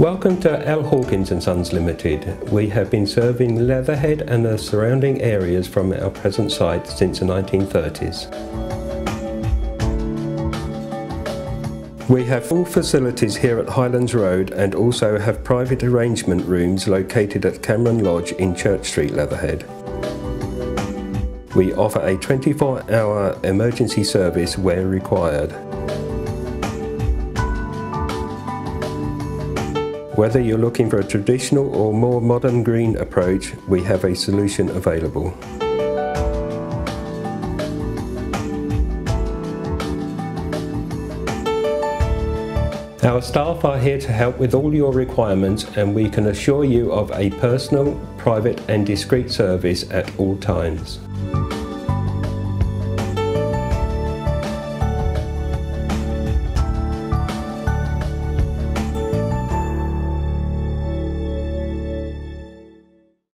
Welcome to Hawkins Sons Ltd. We have been serving Leatherhead and the surrounding areas from our present site since the 1930s. We have full facilities here at Highlands Road and also have private arrangement rooms located at Cameron Lodge in Church Street, Leatherhead. We offer a 24-hour emergency service where required. Whether you're looking for a traditional or more modern green approach, we have a solution available. Our staff are here to help with all your requirements, and we can assure you of a personal, private and discreet service at all times.